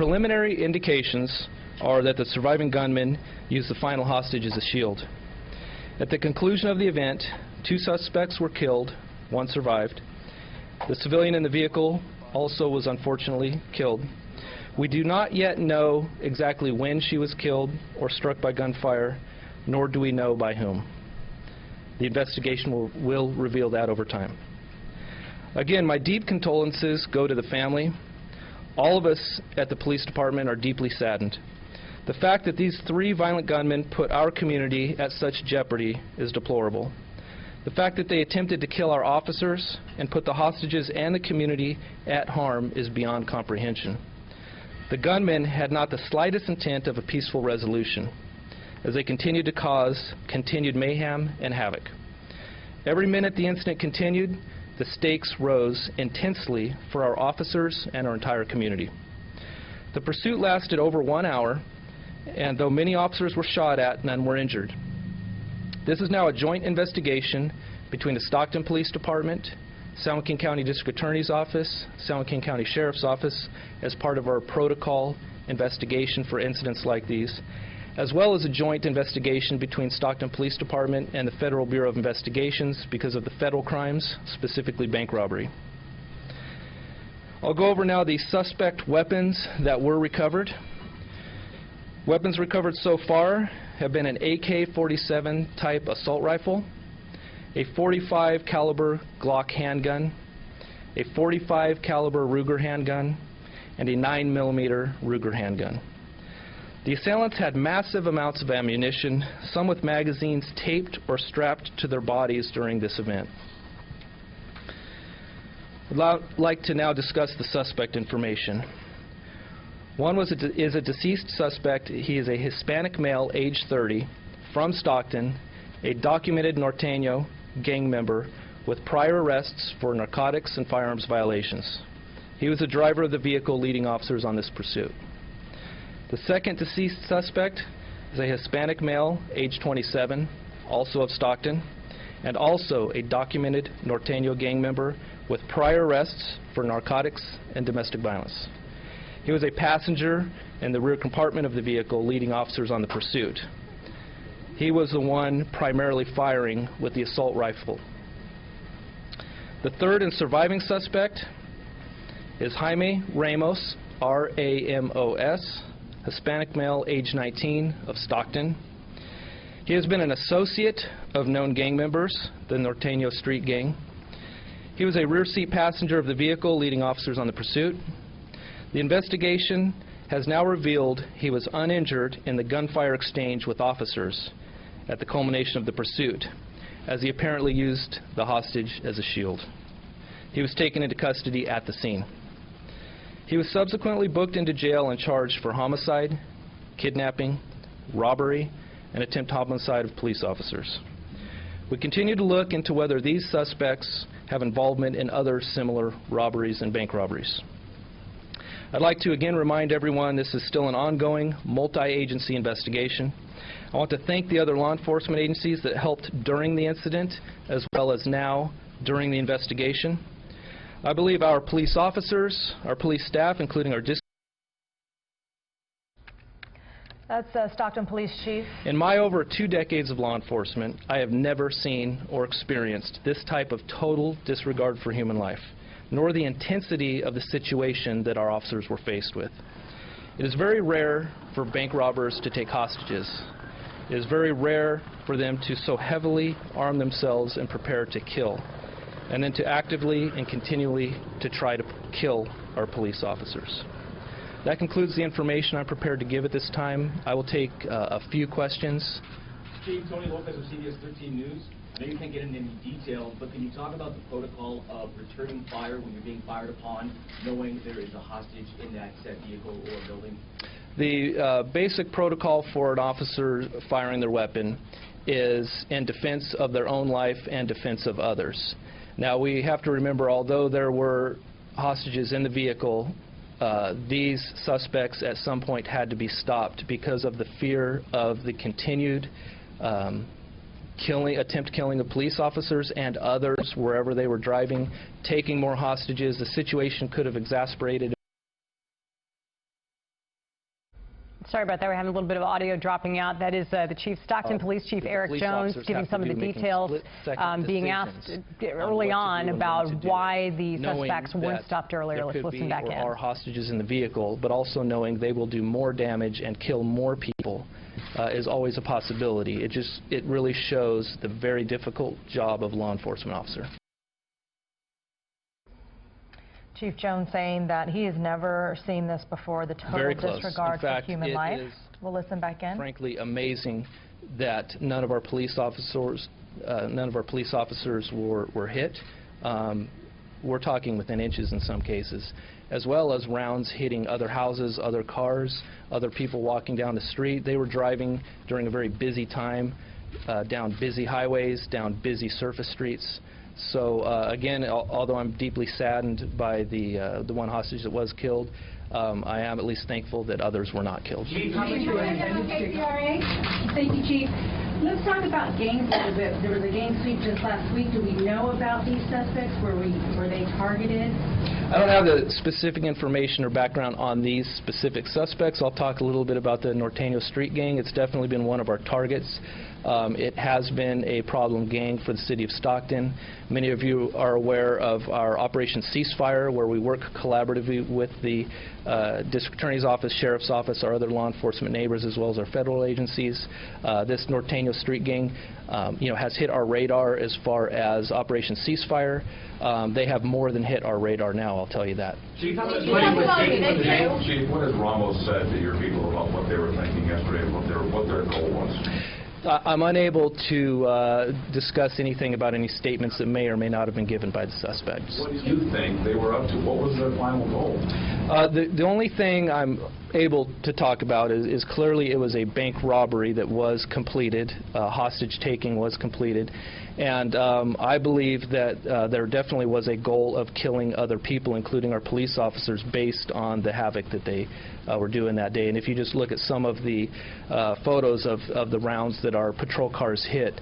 preliminary indications are that the surviving gunman used the final hostage as a shield. At the conclusion of the event, 2 suspects were killed, 1 survived. The civilian in the vehicle also was unfortunately killed. We do not yet know exactly when she was killed or struck by gunfire, nor do we know by whom. The investigation will reveal that over time. Again, my deep condolences go to the family. All of us at the police department are deeply saddened. The fact that these 3 violent gunmen put our community at such jeopardy is deplorable. The fact that they attempted to kill our officers and put the hostages and the community at harm is beyond comprehension. The gunmen had not the slightest intent of a peaceful resolution, as they continued to cause continued mayhem and havoc. Every minute the incident continued, the stakes rose intensely for our officers and our entire community. The pursuit lasted over 1 hour, and though many officers were shot at, none were injured. This is now a joint investigation between the Stockton Police Department, San Joaquin County District Attorney's Office, San Joaquin County Sheriff's Office, as part of our protocol investigation for incidents like these, as well as a joint investigation between Stockton Police Department and the Federal Bureau of Investigations because of the federal crimes, specifically bank robbery. I'll go over now the suspect weapons that were recovered. Weapons recovered so far have been an AK-47 type assault rifle, a .45 caliber Glock handgun, a .45 caliber Ruger handgun, and a 9mm Ruger handgun. The assailants had massive amounts of ammunition, some with magazines taped or strapped to their bodies during this event. I'd like to now discuss the suspect information. One is a deceased suspect. He is a Hispanic male, age 30, from Stockton, a documented Norteño gang member with prior arrests for narcotics and firearms violations. He was the driver of the vehicle leading officers on this pursuit. The second deceased suspect is a Hispanic male, age 27, also of Stockton, and also a documented Norteño gang member with prior arrests for narcotics and domestic violence. He was a passenger in the rear compartment of the vehicle leading officers on the pursuit. He was the one primarily firing with the assault rifle. The third and surviving suspect is Jaime Ramos, R-A-M-O-S, Hispanic male, age 19, of Stockton. He has been an associate of known gang members, the Norteño Street Gang. He was a rear seat passenger of the vehicle leading officers on the pursuit. The investigation has now revealed he was uninjured in the gunfire exchange with officers at the culmination of the pursuit, as he apparently used the hostage as a shield. He was taken into custody at the scene. He was subsequently booked into jail and charged for homicide, kidnapping, robbery, and attempt homicide of police officers. We continue to look into whether these suspects have involvement in other similar robberies and bank robberies. I'd like to again remind everyone this is still an ongoing multi-agency investigation. I want to thank the other law enforcement agencies that helped during the incident as well as now during the investigation. I believe our police officers, our police staff, including our district. That's Stockton Police Chief. In my over 2 decades of law enforcement, I have never seen or experienced this type of total disregard for human life, nor the intensity of the situation that our officers were faced with. It is very rare for bank robbers to take hostages. It is very rare for them to so heavily arm themselves and prepare to kill, and then to actively and continually to try to kill our police officers. That concludes the information I'm prepared to give at this time. I will take a few questions. Chief, Tony Lopez of CBS 13 News. I know you can't get into any detail, but can you talk about the protocol of returning fire when you're being fired upon, knowing there is a hostage in that said vehicle or building? The basic protocol for an officer firing their weapon is in defense of their own life and defense of others. Now, we have to remember, although there were hostages in the vehicle, these suspects at some point had to be stopped because of the fear of the continued attempt killing of police officers and others wherever they were driving, taking more hostages. The situation could have exacerbated Sorry about that. We're having a little bit of audio dropping out. That is the Chief, Stockton Police Chief Eric police Jones, officers giving have some to of the do making details, split-second being decisions asked early what to on do and about when to do why it. the Knowing suspects weren't that stopped earlier. there Let's could listen be back or in. are hostages in the vehicle, but also knowing they will do more damage and kill more people is always a possibility. It really shows the very difficult job of a law enforcement officer. Chief Jones saying that he has never seen this before, the total Very close. disregard In fact, for human it life. is We'll listen back in. frankly amazing that none of our police officers were hit. We're talking within inches in some cases, as well as rounds hitting other houses, other cars, other people walking down the street. They were driving during a very busy time, down busy highways, down busy surface streets. So again, although I'm deeply saddened by the one hostage that was killed, I am at least thankful that others were not killed. Chief, KCRA. Thank you, Chief. Let's talk about gangs a little bit. There was a gang sweep just last week. Do we know about these suspects? Were they targeted? I don't have the specific information or background on these specific suspects. I'll talk a little bit about the Norteño Street Gang. It's definitely been one of our targets. It has been a problem gang for the city of Stockton. Many of you are aware of our Operation Ceasefire, where we work collaboratively with the District Attorney's Office, Sheriff's Office, our other law enforcement neighbors, as well as our federal agencies. This Norteño Street Gang has hit our radar as far as Operation Ceasefire. They have more than hit our radar now, I'll tell you that. Chief, how much money was taken from the bank? Chief, what has Ramos said to your people about what they were thinking yesterday, what their goal was? I'm unable to discuss anything about any statements that may or may not have been given by the suspects. What do you think they were up to? What was their final goal? The only thing I'm able to talk about is clearly it was a bank robbery that was completed, hostage taking was completed, and I believe that there definitely was a goal of killing other people, including our police officers, based on the havoc that they were doing that day. And if you just look at some of the photos of the rounds that our patrol cars hit,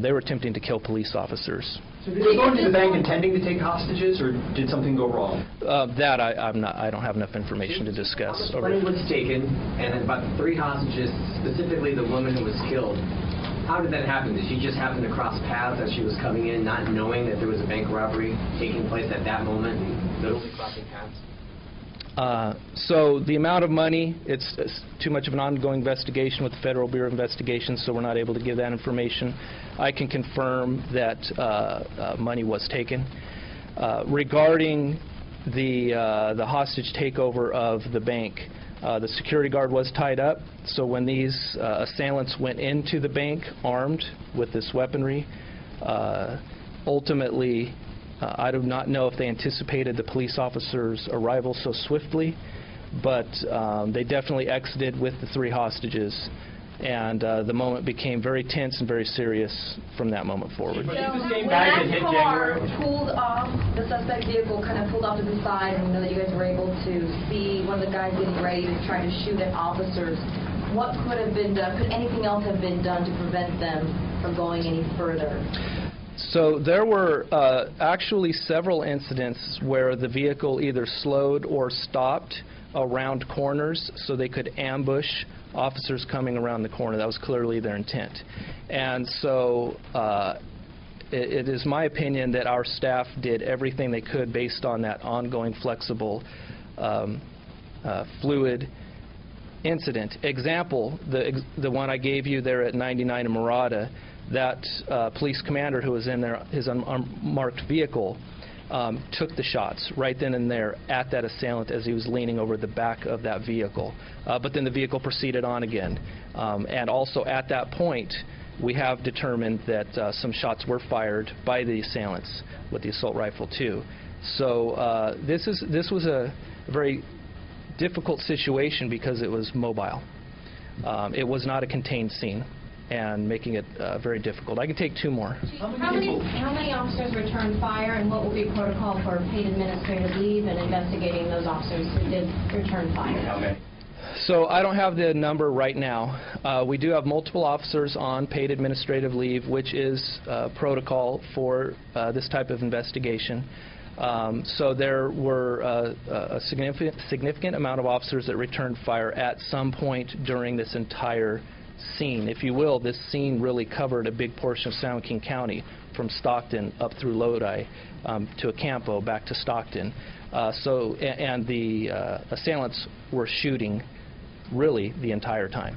they were attempting to kill police officers. So did they go into the bank intending to take hostages, or did something go wrong? That I don't have enough information to discuss. Money was taken, and then about 3 hostages, specifically the woman who was killed. How did that happen? Did she just happen to cross paths as she was coming in, not knowing that there was a bank robbery taking place at that moment, and literally crossing paths? So the amount of money, it's too much of an ongoing investigation with the Federal Bureau of Investigation, so we're not able to give that information. I can confirm that money was taken. Regarding the hostage takeover of the bank, the security guard was tied up, so when these assailants went into the bank armed with this weaponry, ultimately I do not know if they anticipated the police officers' arrival so swiftly, but they definitely exited with the 3 hostages, and the moment became very tense and very serious from that moment forward. So when that car pulled off, the suspect vehicle kind of pulled off to the side, and we know that you guys were able to see one of the guys getting ready to try to shoot at officers. What could have been done? Could anything else have been done to prevent them from going any further? So there were actually several incidents where the vehicle either slowed or stopped around corners so they could ambush officers coming around the corner. That was clearly their intent. And so it is my opinion that our staff did everything they could based on that ongoing flexible, fluid incident. Example, the one I gave you there at 99 and Murata, that police commander who was in his unmarked vehicle took the shots right then and there at that assailant as he was leaning over the back of that vehicle. But then the vehicle proceeded on again. And also at that point, we have determined that some shots were fired by the assailants with the assault rifle too. So this was a very difficult situation because it was mobile. It was not a contained scene, and making it very difficult. I can take 2 more. How many officers returned fire, and what will be protocol for paid administrative leave and investigating those officers who did return fire? How many? So I don't have the number right now. We do have multiple officers on paid administrative leave, which is protocol for this type of investigation. So there were a significant amount of officers that returned fire at some point during this entire scene. If you will, this scene really covered a big portion of San Joaquin County, from Stockton up through Lodi to Ocampo, back to Stockton. And the assailants were shooting really the entire time.